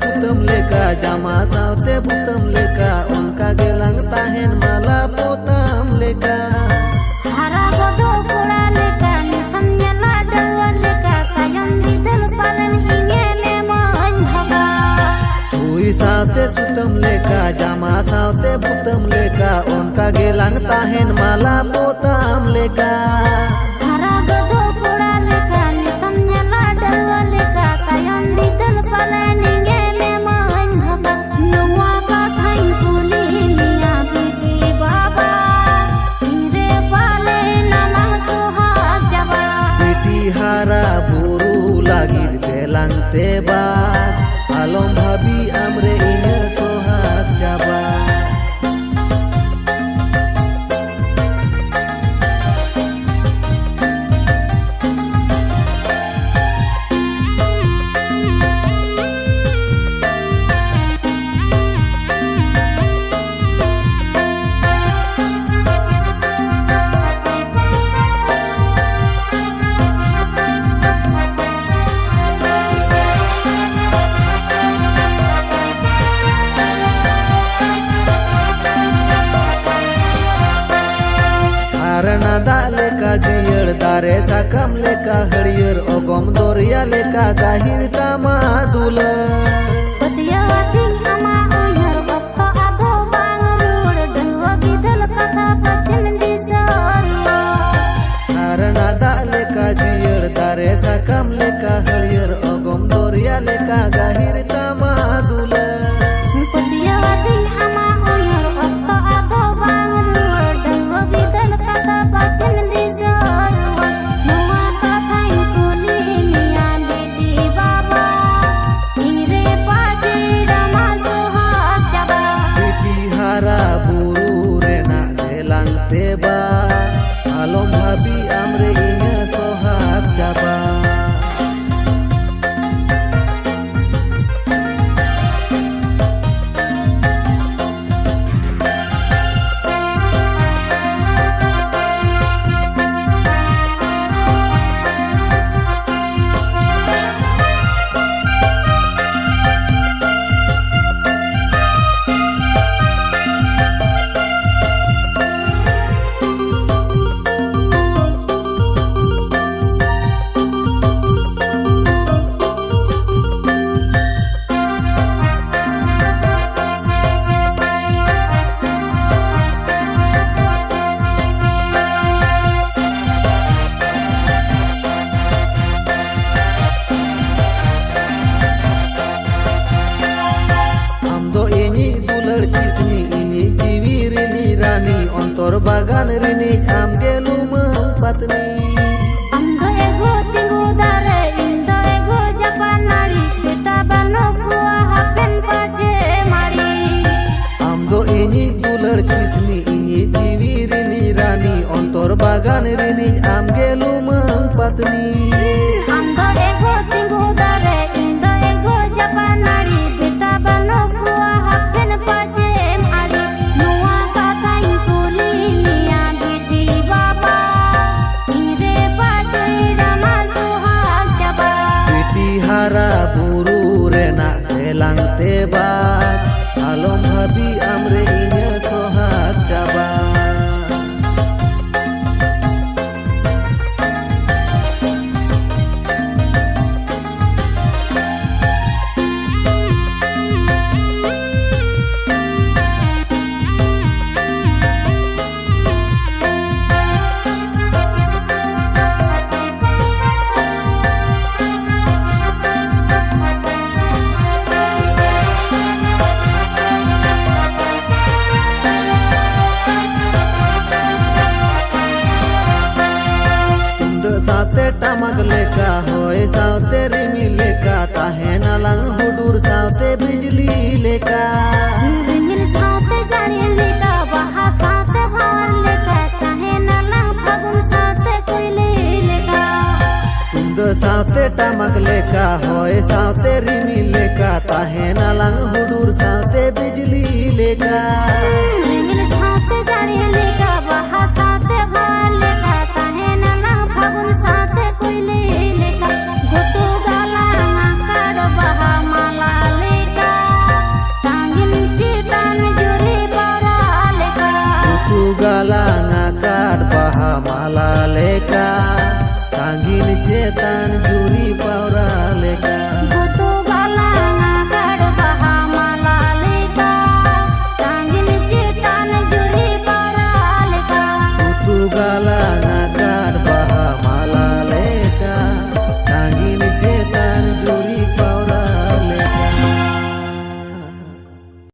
सुतम लेका जामा सावते बुतम लेका उनका गेलंग ताहेन माला पोतम लेका हरा गदो कोड़ा लेका निथम न्याला डलवा लेका कायम बिदल पालन हिंगेले मन भगा सुई सावते सुतम लेका जामा सावते बुतम लेका उनका गेलंग ताहेन माला पोतम लेका हरा गदो कोड़ा लेका निथम न्याला डलवा लेका कायम बिदल पालन हिंगेले मन भगा नुआ का थाई कुली मिया बेटी बाबा हिंगरे पाले नामंग सुहाग जबा बेटी हारा बुरु लागिर गेलंग तेबा आलम भाभी आमरे इने सोहाग जाबा दा लेका जियर दारे साकम लेका हरियर ओगम दोरिया लेका गाहिर तामा दुल पतियावती अमा उहर बप्पा आगो बांग रूड डलवा बिदल कथा पचन दिसर नारना दा लेका जियर दारे साकम लेका हरियर ओगम दोरिया लेका गाहिर तामा दुल पतियावती अमा उहर बप्पा आगो बांग रूड डलवा बिदल कथा पचन दिसर नुआ कथा कुली मिया बेटी बाबा हिंगरे पाजे डमा सुहाग जबा बेटी हारा बुरु रेना गेलंग तेबा आलम भाभी आमरे इने सोहाग जाबा अंतर बागान रिनी आम गेलु पत्नी अंदो एगो तिंगु दारे इंदो एगो जापान नारी बेटा बनो कुआ हापेन पाजे मारी आम दो इनी दुलड़ किसनी इनी जीवी रिनी रानी अंतर बागान रिनी आम गेलु पत्नी अंदो एगो तिंगु दारे इंदो एगो जापान नारी बेटा बनो कुआ हापेन पाजे मारी नुआ कथा कुली मिया बेटी बाबा हिंगरे पाजे डमा सुहाग जबा बेटी हारा बुरु रेना गेलंग तेबा आलम भाभी आमरे इने सोहाग जाबा सावते टमक लेका होय सावते रिमी लेका ताहेना लंग हुडूर सावते बिजली लेका रिमिल सावते जारी लेका बहा सावते भार लेका काहे नलंग फगुन सावते कोयले लेका कुंद सावते टमक लेका होय सावते रिमी लेका ताहेना लंग हुडूर सावते बिजली लेका रिमिल सावते जारी लेका बहा सावते भार लेका काहे नलंग फगुन सावते कोयले लेका गोतु गाला नाकाड बहा माला लेका Angin cetan juri paur